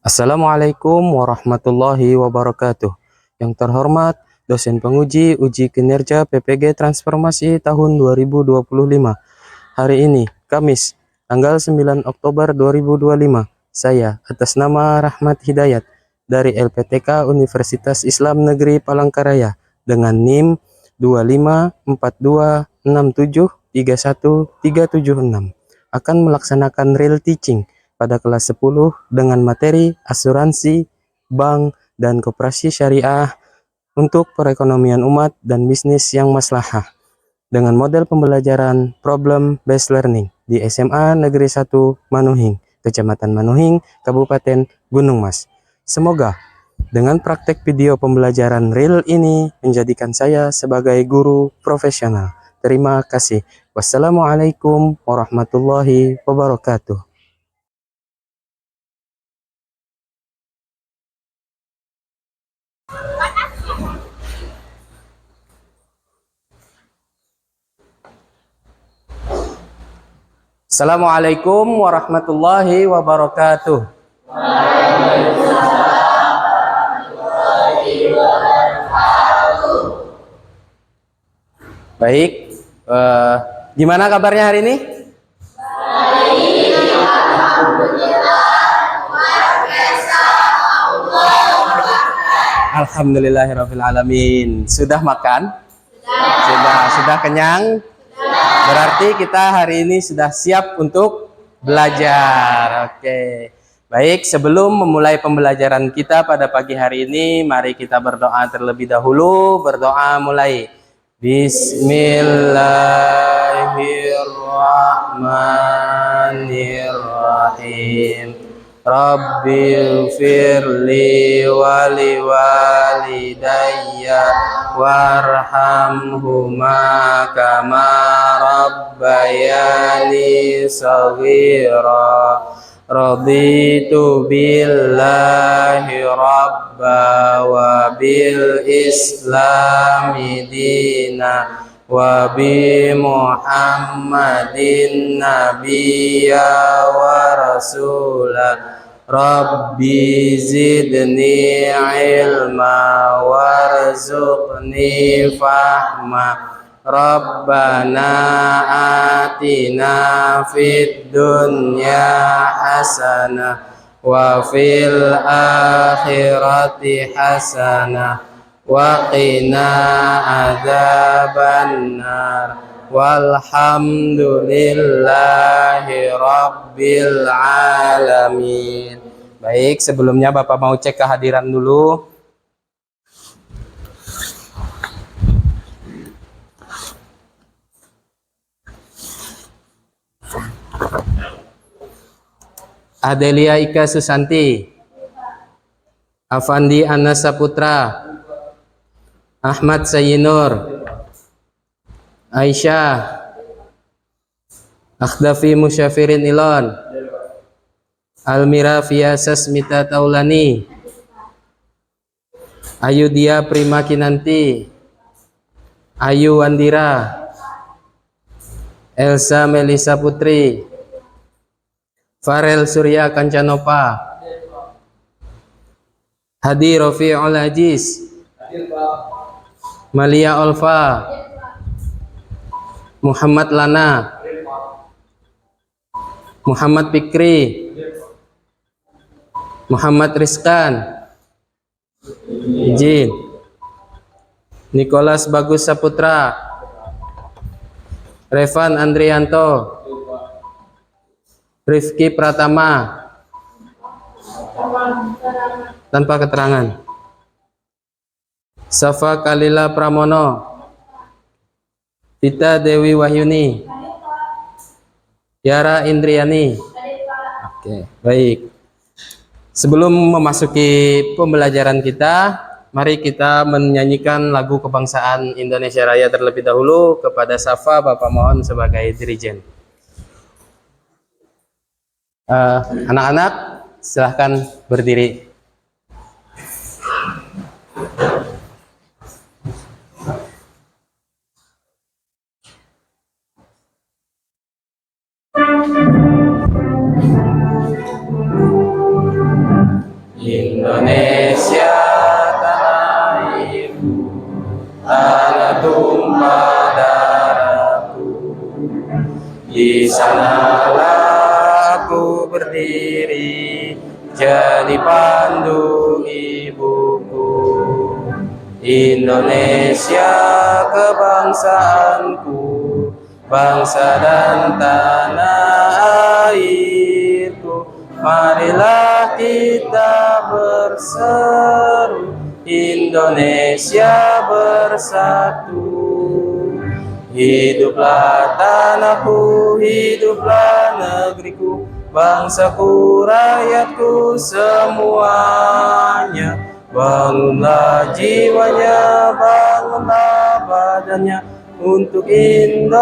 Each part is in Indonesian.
Assalamualaikum warahmatullahi wabarakatuh. Yang terhormat dosen penguji uji kinerja PPG Transformasi tahun 2025. Hari ini, Kamis, tanggal 9 Oktober 2025. Saya atas nama Rahmat Hidayat dari LPTK Universitas Islam Negeri Palangkaraya dengan NIM 2542673136 akan melaksanakan real teaching pada kelas 10 dengan materi asuransi, bank, dan koperasi syariah untuk perekonomian umat dan bisnis yang maslahah dengan model pembelajaran problem based learning di SMA Negeri 1 Manuhing, Kecamatan Manuhing, Kabupaten Gunung Mas. Semoga dengan praktek video pembelajaran real ini menjadikan saya sebagai guru profesional. Terima kasih. Wassalamualaikum warahmatullahi wabarakatuh. Assalamualaikum warahmatullahi wabarakatuh. Baik, gimana kabarnya hari ini? Alhamdulillahirrahmanirrahim. Sudah makan? Sudah kenyang? Berarti kita hari ini sudah siap untuk belajar. Oke. Baik, sebelum memulai pembelajaran kita pada pagi hari ini, mari kita berdoa terlebih dahulu. Berdoa mulai. Bismillahirrahmanirrahim. Rabbil firli wali walidayya warhamhuma kama rabbayani shaghira. Raditu billahi rabba wa bil islami dina wa bi Muhammadin nabiyya wa rasulah. Rabbi zidni ilma warzuqni fahma. Rabbana atina fid dunya hasanah wa fil akhirati hasanah wa qina adzabannar. Walhamdulillahi rabbil alamin. Baik, sebelumnya Bapak mau cek kehadiran dulu. Adelia Ika Susanti, Afandi Anas Saputra, Ahmad Sayyinur, Aisyah, Akhdafi Musyafirin Ilon, Almira Fiasas Mita Taulani, Ayudia Prima Kinanti, Ayu Wandira, Elsa Melisa Putri, Farel Surya Kancanopa, Hadi Rofi'ul Aziz, Malia Olfa, Muhammad Lana, Muhammad Fikri, Muhammad Rizkan, izin, Nicholas Bagus Saputra, Revan Andrianto, Rifki Pratama, tanpa keterangan, Safa Kalila Pramono, Tita Dewi Wahyuni, Yara Indriani. Oke, baik. Sebelum memasuki pembelajaran kita, mari kita menyanyikan lagu kebangsaan Indonesia Raya terlebih dahulu. Kepada Safa, Bapak mohon sebagai dirijen. Anak-anak, silahkan berdiri. Indonesia tanah airku, tanah tumpah darahku. Di sanalah aku berdiri, jadi pandu ibuku. Indonesia kebangsaanku, bangsa dan tanah airku. Marilah kita berseru, Indonesia bersatu. Hiduplah tanahku, hiduplah negeriku, bangsaku, rakyatku semuanya. Bangunlah jiwanya, bangunlah badannya untuk Indonesia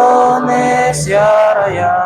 Raya.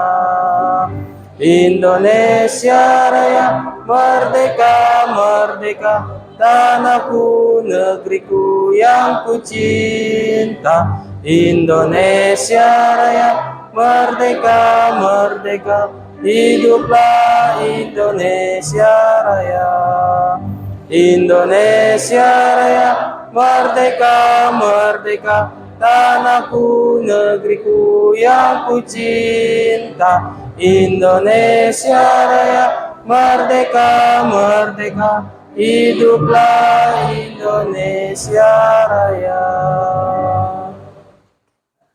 Indonesia Raya, merdeka, merdeka, tanahku, negeriku yang ku cinta. Indonesia Raya, merdeka, merdeka, hiduplah Indonesia Raya. Indonesia Raya, merdeka, merdeka, tanahku, negeriku yang ku cinta. Indonesia Raya, merdeka, merdeka, hiduplah Indonesia Raya.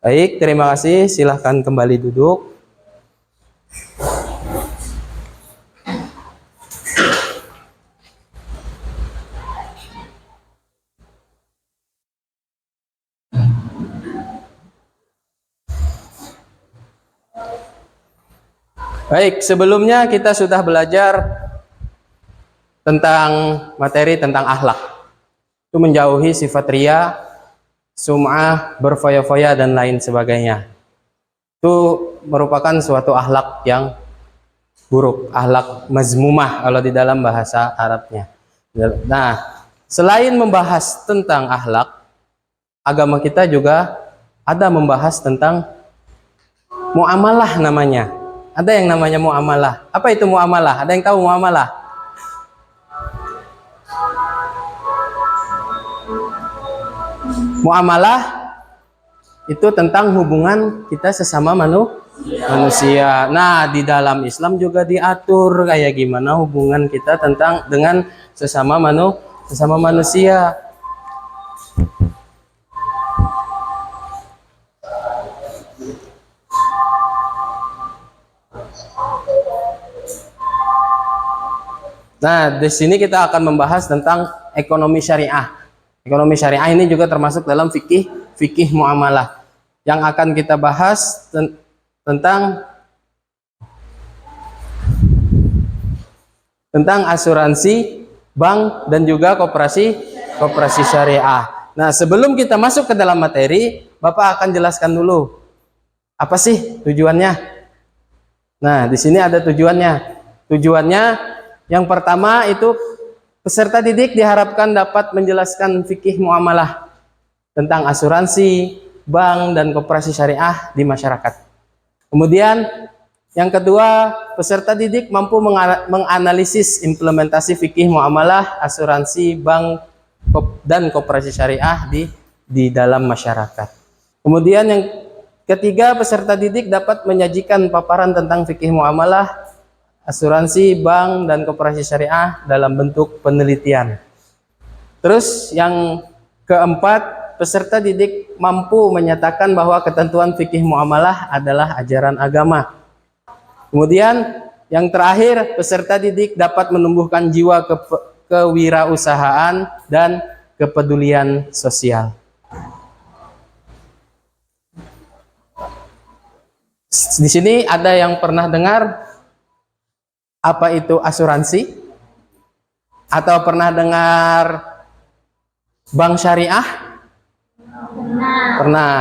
Baik, terima kasih. Silahkan kembali duduk. Baik, sebelumnya kita sudah belajar tentang materi tentang akhlak. Itu menjauhi sifat ria, sum'ah, berfoya-foya dan lain sebagainya. Itu merupakan suatu akhlak yang buruk, akhlak mazmumah kalau di dalam bahasa Arabnya. Nah, selain membahas tentang akhlak, agama kita juga ada membahas tentang muamalah namanya. Ada yang namanya muamalah. Apa itu muamalah? Ada yang tahu muamalah? Muamalah itu tentang hubungan kita sesama manusia. Nah, di dalam Islam juga diatur kayak gimana hubungan kita dengan sesama manusia. Nah, di sini kita akan membahas tentang ekonomi syariah. Ekonomi syariah ini juga termasuk dalam fikih muamalah. Yang akan kita bahas tentang asuransi, bank dan juga koperasi syariah. Nah, sebelum kita masuk ke dalam materi, Bapak akan jelaskan dulu apa sih tujuannya. Nah, di sini ada tujuannya. Tujuannya yang pertama itu peserta didik diharapkan dapat menjelaskan fikih muamalah tentang asuransi, bank, dan koperasi syariah di masyarakat. Kemudian yang kedua, peserta didik mampu menganalisis implementasi fikih muamalah, asuransi, bank, dan koperasi syariah di dalam masyarakat. Kemudian yang ketiga, peserta didik dapat menyajikan paparan tentang fikih muamalah, asuransi, bank, dan koperasi syariah dalam bentuk penelitian. Terus yang keempat, peserta didik mampu menyatakan bahwa ketentuan fikih muamalah adalah ajaran agama. Kemudian yang terakhir, peserta didik dapat menumbuhkan jiwa kewirausahaan dan kepedulian sosial. Di sini ada yang pernah dengar apa itu asuransi? Atau pernah dengar bank syariah? Pernah.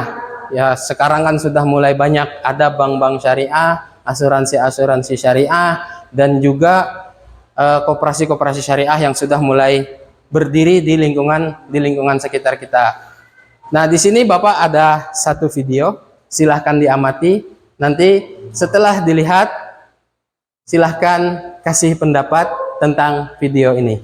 Ya, sekarang kan sudah mulai banyak ada bank-bank syariah, asuransi-asuransi syariah, dan juga koperasi-koperasi syariah yang sudah mulai berdiri di lingkungan sekitar kita. Nah, di sini Bapak ada satu video, silahkan diamati. Nanti setelah dilihat, silahkan kasih pendapat tentang video ini.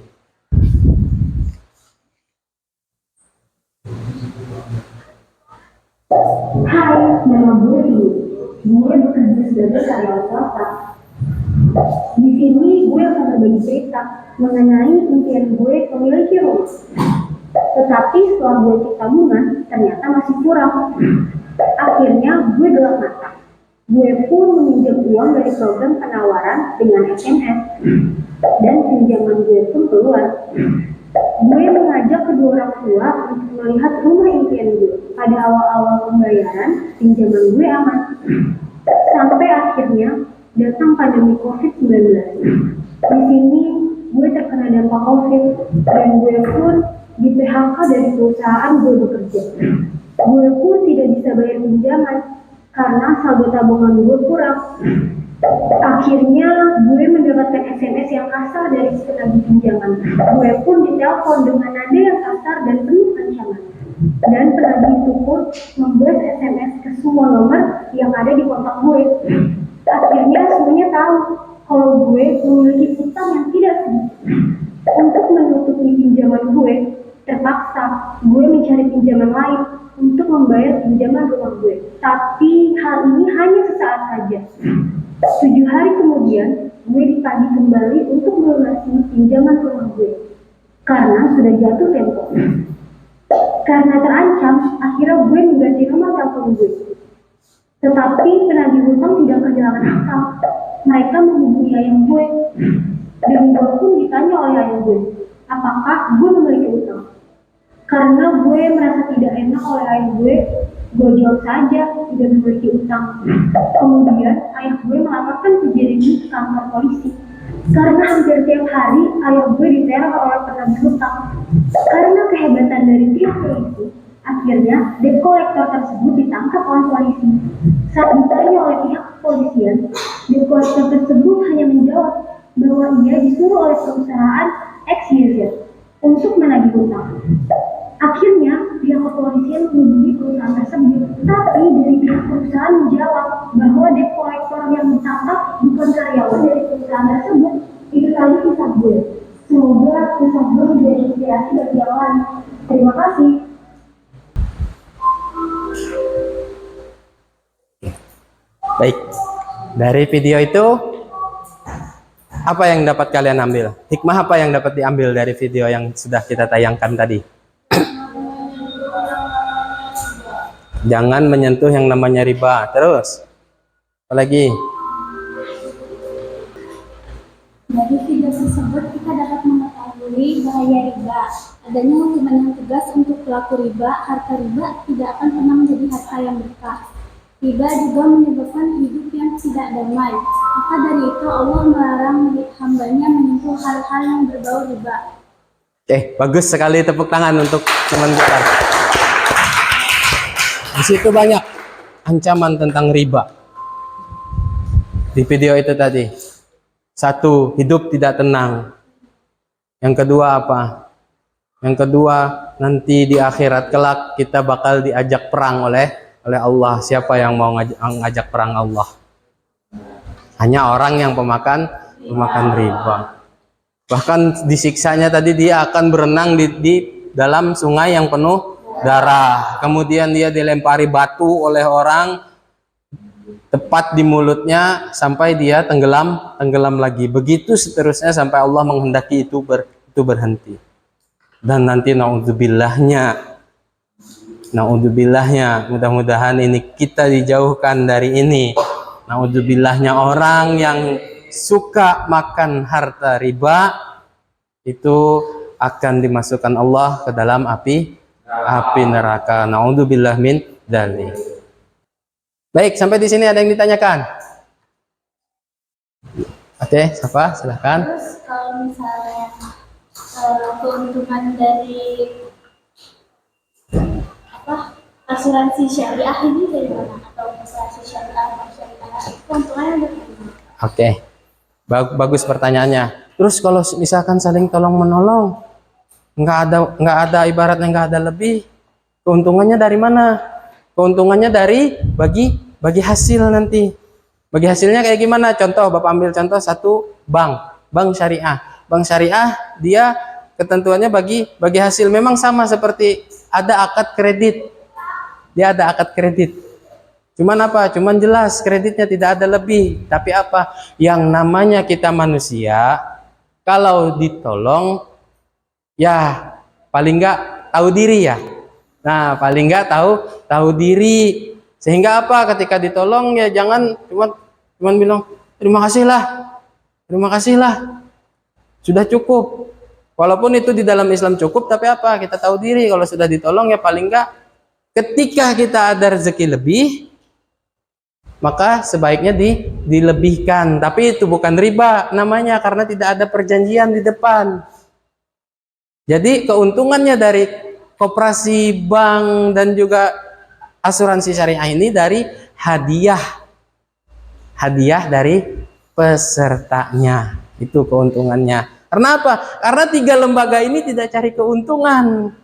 Hai, nama gue Rini. Gue bekerja sebagai karyawan swasta. Di sini gue akan berbagi cerita mengenai impian gue memiliki rumah. Tetapi setelah gue cek tabungan, ternyata masih kurang. Akhirnya gue gelap mata. Gue pun meminjam uang dari program penawaran dengan SMS. Dan pinjaman gue pun keluar. Gue mengajak kedua orang tua untuk melihat rumah impian gue. Pada awal-awal pembayaran, pinjaman gue aman. Sampai akhirnya datang pandemi COVID-19. Di sini gue terkena dampak COVID dan gue pun di PHK dari perusahaan gue bekerja. Gue pun tidak bisa bayar pinjaman karena saldo tabungan gue kurang. Akhirnya gue mendapatkan SMS yang kasar dari penagih pinjaman. Gue pun ditelepon dengan nada yang kasar dan penuh ancaman. Dan penagih itu pun membuat SMS ke semua nomor yang ada di kontak gue. Akhirnya semuanya tahu kalau gue memiliki utang yang tidak sedikit. Untuk menutupi pinjaman gue, terpaksa gue mencari pinjaman lain untuk membayar pinjaman rumah gue. Tapi hal ini hanya sesaat saja. 7 hari kemudian, gue ditagih kembali untuk melunasi pinjaman rumah gue. Karena sudah jatuh tempo. Karena terancam, akhirnya gue mengganti nomor telepon gue. Tetapi penagih hutang tidak kehilangan akal. Mereka menghubungi ayah gue. Dan gue pun ditanya oleh ayah gue, apakah gue memiliki utang? Karena gue merasa tidak enak oleh ayah gue jawab saja tidak memiliki utang. Kemudian ayah gue melaporkan kejadian ini ke kantor polisi. Karena hampir tiap hari ayah gue diteror oleh penagih hutang. Karena kehebatan dari pihak polisi, akhirnya debt collector tersebut ditangkap oleh polisi. Saat ditanya oleh pihak kepolisian, debt collector tersebut hanya menjawab bahwa ia disuruh oleh perusahaan XYZ untuk menagih hutang. Akhirnya pihak kepolisian menghubungi perusahaan tersebut, tapi dari pihak perusahaan menjawab bahwa debt collector yang ditangkap bukan karyawan dari perusahaan tersebut. Itu tadi kisah gue. Semoga kisah gue menjadi inspirasi bagi yang lain. Terima kasih. Baik, dari video itu apa yang dapat kalian ambil? Hikmah apa yang dapat diambil dari video yang sudah kita tayangkan tadi? Jangan menyentuh yang namanya riba. Terus, apa lagi? Dari video tersebut kita dapat mengetahui bahaya riba. Adanya hukuman yang tegas untuk pelaku riba. Harta riba tidak akan pernah menjadi harta yang berkah. Riba juga menyebabkan hidup yang tidak damai. Maka dari itu Allah melarang hambanya menyentuh hal-hal yang berbau riba. Bagus sekali, tepuk tangan untuk teman kita. Di situ banyak ancaman tentang riba. Di video itu tadi. Satu, hidup tidak tenang. Yang kedua apa? Yang kedua, nanti di akhirat kelak kita bakal diajak perang oleh Allah. Siapa yang mau ngajak perang Allah? Hanya orang yang pemakan riba. Bahkan disiksanya tadi dia akan berenang di dalam sungai yang penuh darah. Kemudian dia dilempari batu oleh orang tepat di mulutnya sampai dia tenggelam lagi. Begitu seterusnya sampai Allah menghendaki itu berhenti. Dan nanti naudzubillahnya, mudah-mudahan ini kita dijauhkan dari ini. Naudzubillahnya orang yang suka makan harta riba itu akan dimasukkan Allah ke dalam api neraka. Naudzubillah min dzalik. Baik, sampai di sini ada yang ditanyakan? Oke, siapa? Silahkan. Terus kalau misalnya keuntungan dari asuransi syariah ini dari mana? Atau asuransi syariah keuntungannya dari mana? Oke, bagus pertanyaannya. Terus kalau misalkan saling tolong menolong, nggak ada ibaratnya nggak ada lebih, keuntungannya dari mana? Keuntungannya dari bagi hasil nanti. Bagi hasilnya kayak gimana? Contoh, Bapak ambil contoh satu bank syariah. Bank syariah dia ketentuannya bagi hasil memang sama seperti ada akad kredit. dia ada akad kredit. Cuman apa? Cuman jelas kreditnya tidak ada lebih. Tapi apa? Yang namanya kita manusia, kalau ditolong, ya paling nggak tahu diri ya. Nah, paling nggak tahu diri. Sehingga apa? Ketika ditolong ya jangan cuman bilang terima kasih lah, sudah cukup. Walaupun itu di dalam Islam cukup, tapi apa? Kita tahu diri kalau sudah ditolong ya paling nggak ketika kita ada rezeki lebih, maka sebaiknya dilebihkan. Tapi itu bukan riba namanya karena tidak ada perjanjian di depan. Jadi keuntungannya dari koperasi bank dan juga asuransi syariah ini dari hadiah dari pesertanya. Itu keuntungannya. Karena apa? Karena 3 lembaga ini tidak cari keuntungan.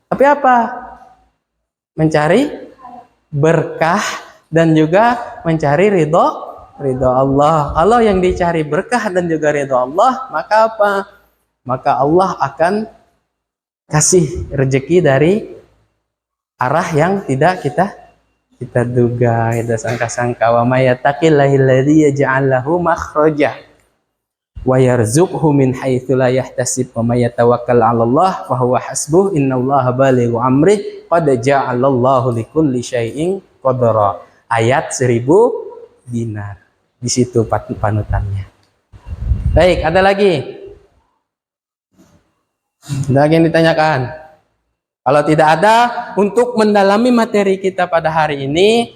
Tapi apa? Mencari berkah dan juga mencari ridho Allah. Allah yang dicari berkah dan juga ridho Allah, maka apa? Maka Allah akan kasih rezeki dari arah yang tidak kita duga, kita sangka-sangka. Wa may yattaqillahilladzi yaj'al lahu makhraja wa yarzuqhu min haitsu la yahtasib wa may yatawakkal 'alallah fa huwa hasbuh innallaha balighu amri qad ja'alallahu likulli syai'in qadara. Ayat 1000 dinar. Di situ panutannya. Baik, ada lagi? Ada lagi yang ditanyakan? Kalau tidak ada, untuk mendalami materi kita pada hari ini,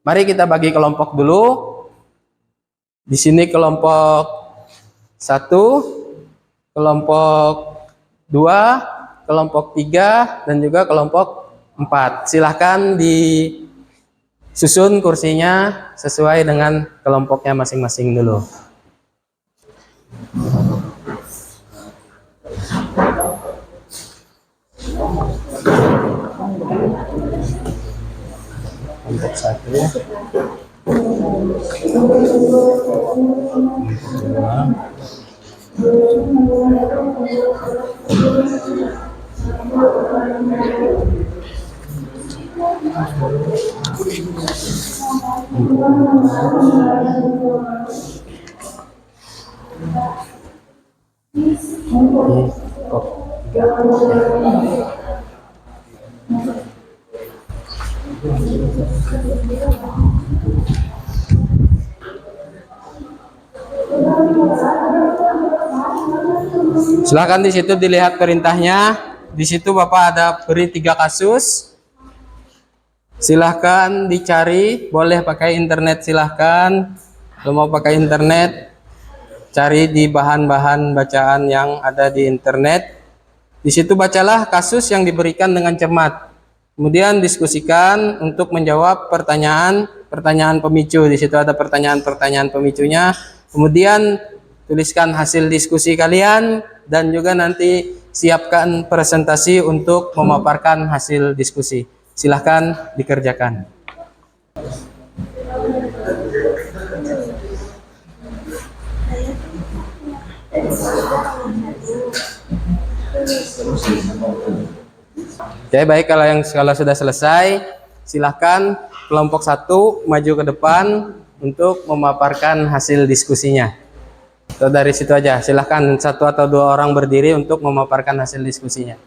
mari kita bagi kelompok dulu. Di sini kelompok 1, kelompok 2, kelompok 3, dan juga kelompok 4. Silahkan disusun kursinya sesuai dengan kelompoknya masing-masing dulu. Kelompok 1, Silahkan di situ dilihat perintahnya. Di situ Bapak ada beri 3 kasus. Silahkan dicari, boleh pakai internet silahkan. Kalau mau pakai internet, cari di bahan-bahan bacaan yang ada di internet. Di situ bacalah kasus yang diberikan dengan cermat. Kemudian diskusikan untuk menjawab pertanyaan pemicu. Di situ ada pertanyaan pemicunya. Kemudian tuliskan hasil diskusi kalian dan juga nanti siapkan presentasi untuk memaparkan hasil diskusi. Silahkan dikerjakan. Oke, baik, kalau sudah selesai, silahkan kelompok 1 maju ke depan untuk memaparkan hasil diskusinya. So, dari situ aja, silahkan 1 atau 2 orang berdiri untuk memaparkan hasil diskusinya.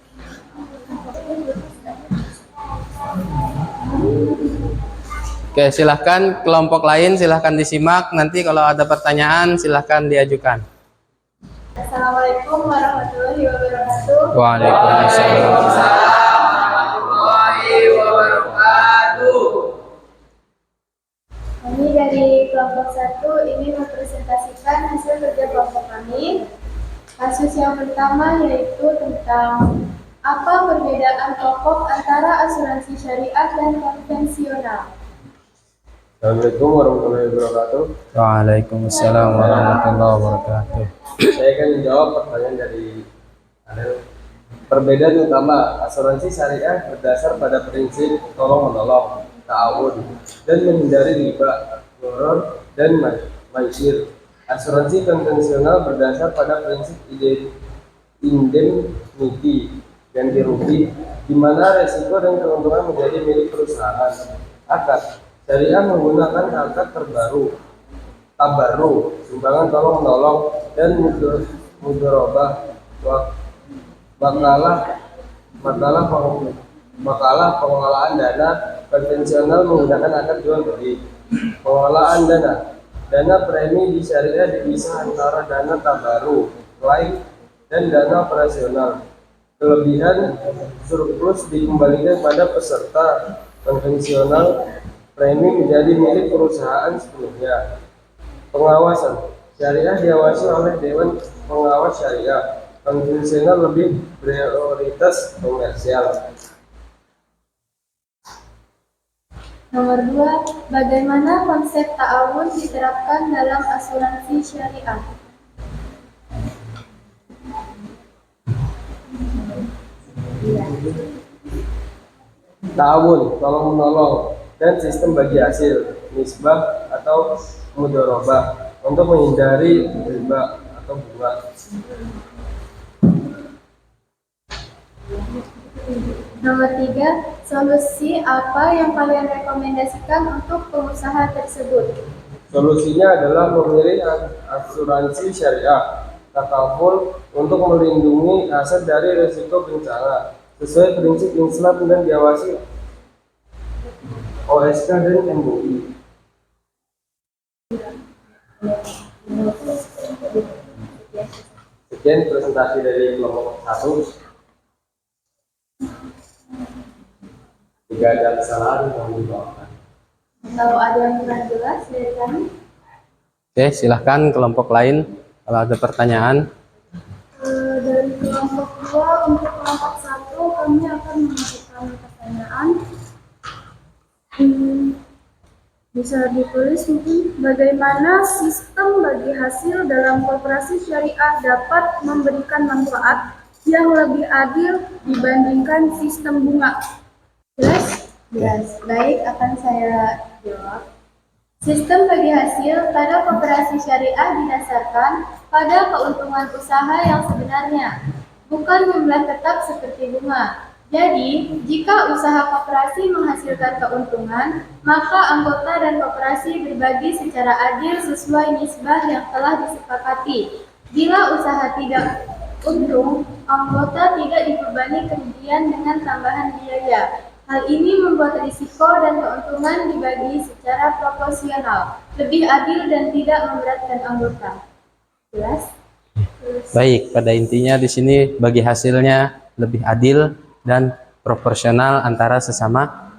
Oke, silahkan kelompok lain, silahkan disimak. Nanti kalau ada pertanyaan, silahkan diajukan. Assalamualaikum warahmatullahi wabarakatuh. Waalaikumsalam. Kami dari kelompok 1 ini mempresentasikan hasil kerja kelompok kami. Kasus yang pertama yaitu tentang apa perbedaan pokok antara asuransi syariah dan konvensional. Assalamualaikum warahmatullahi wabarakatuh. Waalaikumsalam warahmatullahi wabarakatuh. Saya akan menjawab pertanyaan dari Adel. Perbedaan utama asuransi syariah berdasar pada prinsip tolong-menolong, ta'awun, dan menghindari riba, gharar, dan maisir. Asuransi konvensional berdasar pada prinsip indemnity, ganti rugi, di mana resiko dan keuntungan menjadi milik perusahaan. Akad syariah menggunakan akad terbaru, tabaru, sumbangan tolong menolong, dan mudorobah, bakalah makalah pengelolaan dana konvensional menggunakan akad jual beli. Pengelolaan dana premi di syariah dipisah antara dana tabaru, klaim, dan dana operasional. Kelebihan surplus dikembalikan pada peserta. Konvensional, premi menjadi milik perusahaan sepenuhnya. Pengawasan syariah diawasi oleh Dewan Pengawas Syariah. Konvensional lebih prioritas komersial. Nomor 2, bagaimana konsep ta'awun diterapkan dalam asuransi syariah? Ta'awun, tolong menolong, dan sistem bagi hasil, nisbah atau mudorobah, untuk menghindari riba atau bunga. Nomor 3, solusi apa yang kalian rekomendasikan untuk pengusaha tersebut? Solusinya adalah memilih asuransi syariah takaful untuk melindungi aset dari risiko bencana sesuai prinsip Islam dan diawasi OSK dan MUI. Sekian presentasi dari kelompok 1. Jika ada kesalahan, mohon dimaafkan. Kalau ada yang kurang jelas dari kami? Oke, silahkan kelompok lain kalau ada pertanyaan. Dari kelompok 2 untuk kelompok 1 kami akan mengajukan pertanyaan. Bisa ditulis mungkin, bagaimana sistem bagi hasil dalam koperasi syariah dapat memberikan manfaat yang lebih adil dibandingkan sistem bunga? Jelas? Jelas. Baik, akan saya jawab. Sistem bagi hasil pada koperasi syariah didasarkan pada keuntungan usaha yang sebenarnya, bukan jumlah tetap seperti bunga. Jadi, jika usaha koperasi menghasilkan keuntungan, maka anggota dan koperasi berbagi secara adil sesuai nisbah yang telah disepakati. Bila usaha tidak untung, anggota tidak dibebani kerugian dengan tambahan biaya. Hal ini membuat risiko dan keuntungan dibagi secara proporsional, lebih adil dan tidak memberatkan anggota. Jelas? Baik, pada intinya di sini bagi hasilnya lebih adil dan proporsional antara sesama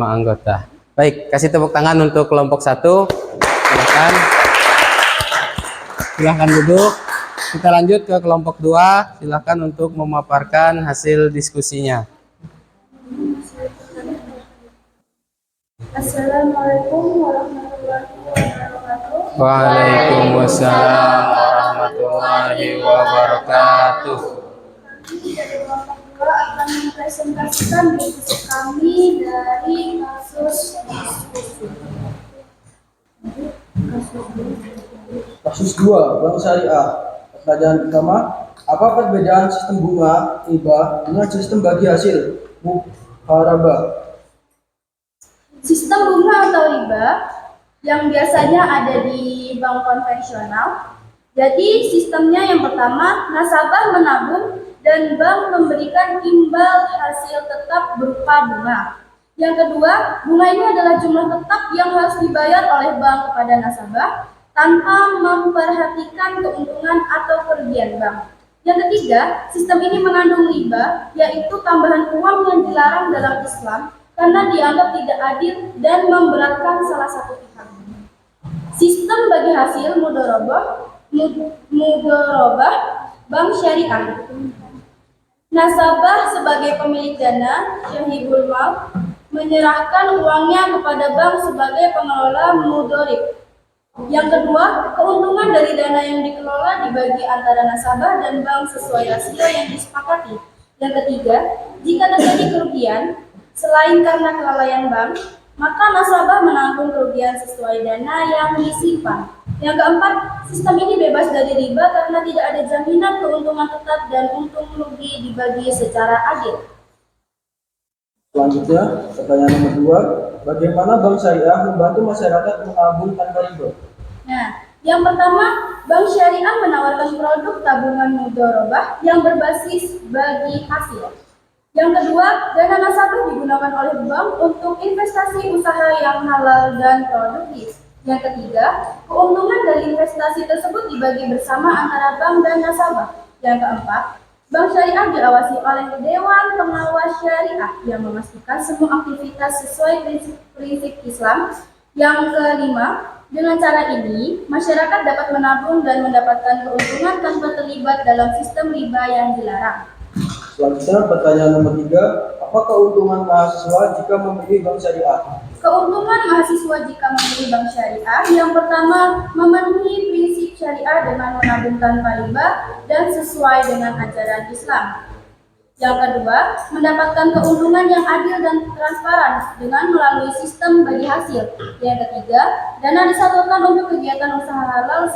anggota. Baik, kasih tepuk tangan untuk kelompok 1. Silahkan duduk. Kita lanjut ke kelompok 2. Silahkan untuk memaparkan hasil diskusinya. Assalamualaikum warahmatullahi wabarakatuh. Waalaikumsalam warahmatullahi wabarakatuh. Kami dari kelompok 2 akan mempresentasikan diskusi kami dari kasus diskusi. Kasus 2, Bank Syariah. Pertanyaan pertama, apa perbedaan sistem bunga riba dengan sistem bagi hasil muharabah? Sistem bunga atau riba yang biasanya ada di bank konvensional. Jadi sistemnya yang pertama, nasabah menabung dan bank memberikan imbal hasil tetap berupa bunga. Yang kedua, bunga ini adalah jumlah tetap yang harus dibayar oleh bank kepada nasabah tanpa memperhatikan keuntungan atau kerugian bank. Yang ketiga, sistem ini mengandung riba, yaitu tambahan uang yang dilarang dalam Islam karena dianggap tidak adil dan memberatkan salah satu pihak. Sistem bagi hasil mudorobah bank syariah. Nasabah sebagai pemilik dana, syahibul mal, menyerahkan uangnya kepada bank sebagai pengelola mudorib. Yang kedua, keuntungan dari dana yang dikelola dibagi antara nasabah dan bank sesuai rasio yang disepakati. Yang ketiga, jika terjadi kerugian, selain karena kelalaian bank, maka nasabah menanggung kerugian sesuai dana yang disimpan. Yang keempat, sistem ini bebas dari riba karena tidak ada jaminan keuntungan tetap dan untung rugi dibagi secara adil. Selanjutnya, pertanyaan nomor 2, bagaimana Bank Syariah membantu masyarakat menabung tanpa riba? Nah, yang pertama, Bank Syariah menawarkan produk tabungan mudharabah yang berbasis bagi hasil. Yang kedua, dana nasabah digunakan oleh bank untuk investasi usaha yang halal dan produktif. Yang ketiga, keuntungan dari investasi tersebut dibagi bersama antara bank dan nasabah. Yang keempat, Bank Syariah diawasi oleh Dewan Pengawas Syariah yang memastikan semua aktivitas sesuai prinsip-prinsip Islam. Yang kelima, dengan cara ini, masyarakat dapat menabung dan mendapatkan keuntungan tanpa terlibat dalam sistem riba yang dilarang. Selanjutnya, pertanyaan nomor 3, apa keuntungan mahasiswa jika memilih Bank Syariah? Keuntungan mahasiswa jika memilih bank syariah, yang pertama, memenuhi prinsip syariah dengan menabung tanpa riba dan sesuai dengan ajaran Islam. Yang kedua, mendapatkan keuntungan yang adil dan transparan dengan melalui sistem bagi hasil. Yang ketiga, dana disalurkan untuk kegiatan usaha halal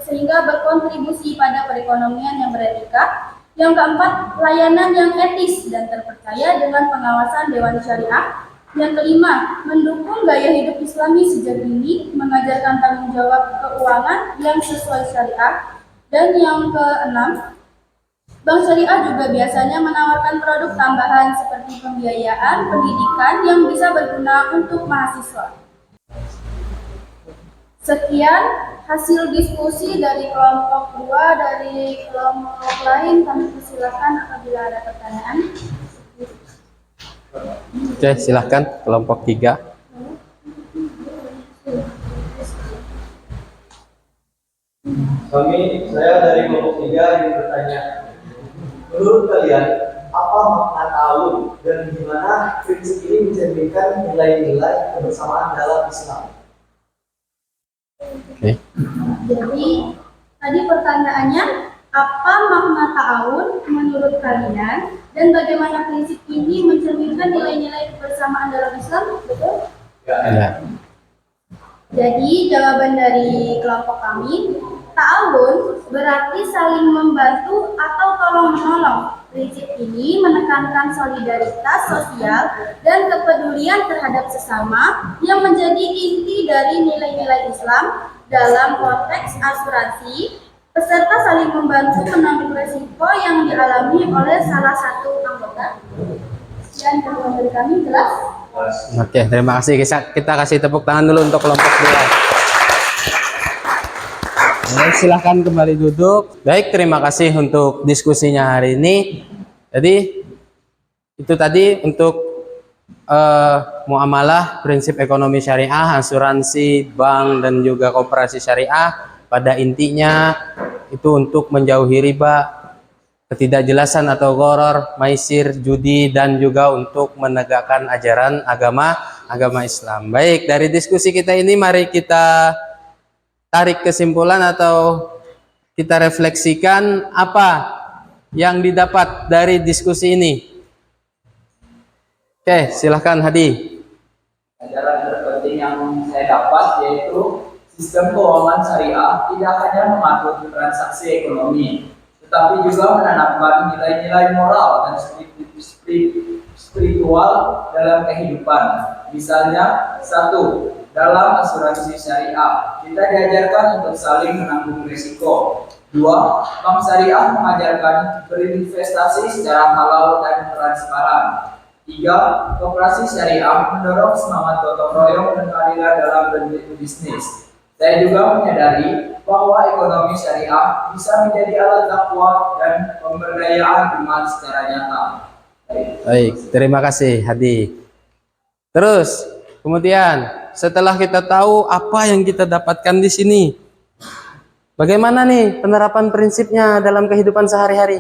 sehingga berkontribusi pada perekonomian yang beretika. Yang keempat, layanan yang etis dan terpercaya dengan pengawasan Dewan Syariah. Yang kelima, mendukung gaya hidup Islami sejak dini, mengajarkan tanggung jawab keuangan yang sesuai syariah. Dan yang keenam, Bank Syariah juga biasanya menawarkan produk tambahan seperti pembiayaan pendidikan yang bisa berguna untuk mahasiswa. Sekian hasil diskusi dari kelompok 2, dari kelompok lain kami persilakan apabila ada pertanyaan. Oke, silahkan kelompok 3. Saya dari kelompok 3 ingin bertanya, menurut kalian apa makna ta'awun dan gimana prinsip ini mencerminkan nilai-nilai kebersamaan dalam Islam? Oke. Jadi tadi pertanyaannya, apa makna ta'awun menurut kalian dan bagaimana prinsip ini mencerminkan nilai-nilai kebersamaan dalam Islam? Betul? Ya. Jadi jawaban dari kelompok kami, ta'awun berarti saling membantu atau tolong-menolong. Prinsip ini menekankan solidaritas sosial dan kepedulian terhadap sesama yang menjadi inti dari nilai-nilai Islam. Dalam konteks asuransi, peserta saling membantu menanggung resiko yang dialami oleh salah satu anggota. Dan jawaban dari kami jelas. Oke, terima kasih. Kita kasih tepuk tangan dulu untuk kelompok 2. Baik, silahkan kembali duduk. Baik, terima kasih untuk diskusinya hari ini. Jadi, itu tadi untuk muamalah, prinsip ekonomi syariah, asuransi, bank, dan juga koperasi syariah. Pada intinya, itu untuk menjauhi riba, ketidakjelasan atau gharar, maisir, judi, dan juga untuk menegakkan ajaran agama Islam. Baik, dari diskusi kita ini mari kita tarik kesimpulan atau kita refleksikan apa yang didapat dari diskusi ini. Oke, silahkan Hadi. Ajaran terpenting yang saya dapat yaitu sistem keuangan syariah tidak hanya mengatur transaksi ekonomi, tetapi juga menanamkan nilai-nilai moral dan spiritual dalam kehidupan. Misalnya, 1. Dalam asuransi syariah, kita diajarkan untuk saling menanggung risiko. 2. Bank syariah mengajarkan berinvestasi secara halal dan transparan. 3. Koperasi syariah mendorong semangat gotong royong dan keadilan dalam berbisnis. Saya juga menyadari bahwa ekonomi syariah bisa menjadi alat dakwah dan pemberdayaan umat secara nyata. Baik, terima kasih Hadi. Terus, kemudian setelah kita tahu apa yang kita dapatkan di sini, bagaimana nih penerapan prinsipnya dalam kehidupan sehari-hari?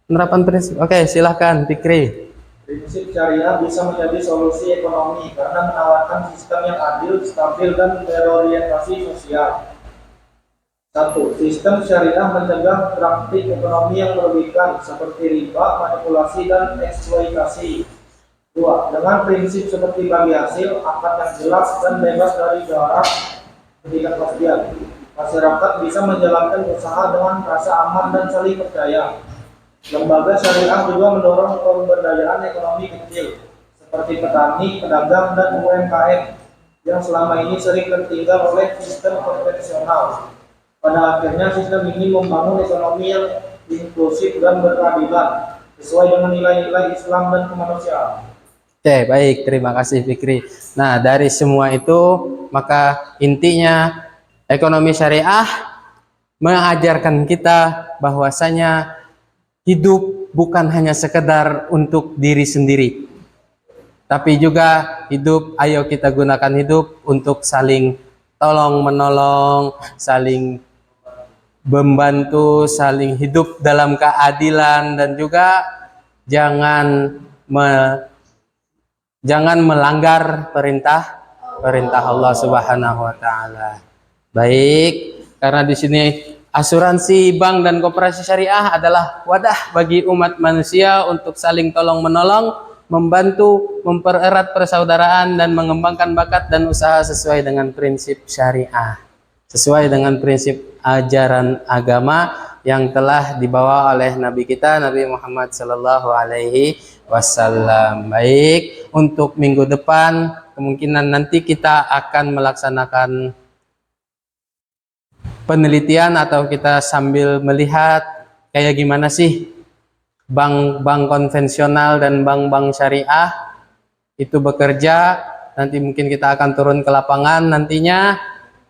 Penerapan prinsip. Oke, silahkan Fikri. Prinsip syariah bisa menjadi solusi ekonomi karena menawarkan sistem yang adil, stabil, dan berorientasi sosial. 1. Sistem syariah mencegah praktik ekonomi yang merugikan seperti riba, manipulasi, dan eksploitasi. 2. Dengan prinsip seperti bagi hasil, akad yang jelas dan bebas dari gharar, ketidakpastian. Masyarakat bisa menjalankan usaha dengan rasa aman dan saling percaya. Lembaga syariah juga mendorong pemberdayaan ekonomi kecil, seperti petani, pedagang, dan UMKM yang selama ini sering tertinggal oleh sistem konvensional. Pada akhirnya sistem ini membangun ekonomi yang inklusif dan berkeadilan sesuai dengan nilai-nilai Islam dan kemanusiaan. Oke, baik. Terima kasih Fikri. Nah, dari semua itu, maka intinya ekonomi syariah mengajarkan kita bahwasanya hidup bukan hanya sekedar untuk diri sendiri, tapi juga hidup, ayo kita gunakan hidup untuk saling tolong menolong, saling membantu, saling hidup dalam keadilan, dan juga jangan melanggar perintah Allah Subhanahu wa taala. Baik, karena di sini asuransi bank dan koperasi syariah adalah wadah bagi umat manusia untuk saling tolong menolong, membantu, mempererat persaudaraan dan mengembangkan bakat dan usaha sesuai dengan prinsip syariah, sesuai dengan prinsip ajaran agama yang telah dibawa oleh Nabi kita Nabi Muhammad Sallallahu Alaihi Wasallam. Baik, untuk minggu depan kemungkinan nanti kita akan melaksanakan penelitian atau kita sambil melihat kayak gimana sih bank-bank konvensional dan bank-bank syariah itu bekerja. Nanti mungkin kita akan turun ke lapangan nantinya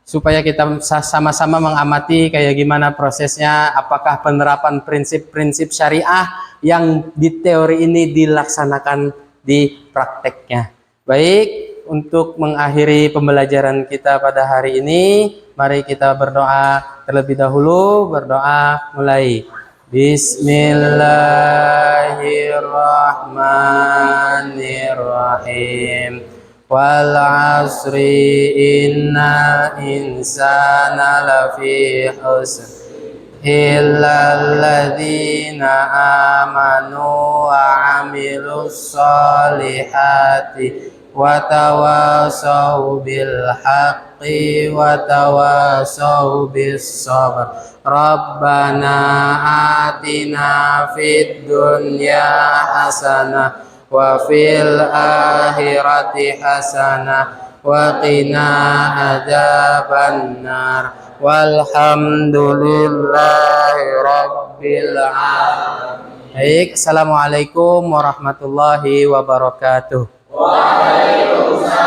supaya kita sama-sama mengamati kayak gimana prosesnya, apakah penerapan prinsip-prinsip syariah yang di teori ini dilaksanakan di prakteknya. Baik, untuk mengakhiri pembelajaran kita pada hari ini, mari kita berdoa terlebih dahulu. Berdoa mulai. Bismillahirrahmanirrahim. Wal asri innal insana lafi khusr illal ladzina amanu wa amilus solihati wa tawasaw bil haqqi wa tawasaw bis sabr. Rabbana atina fid dunya hasanah wa fil akhirati hasanah wa qina adzabannar. Walhamdulillahi rabbil alamin. Baik, assalamualaikum warahmatullahi wabarakatuh. Waalaikumsalam.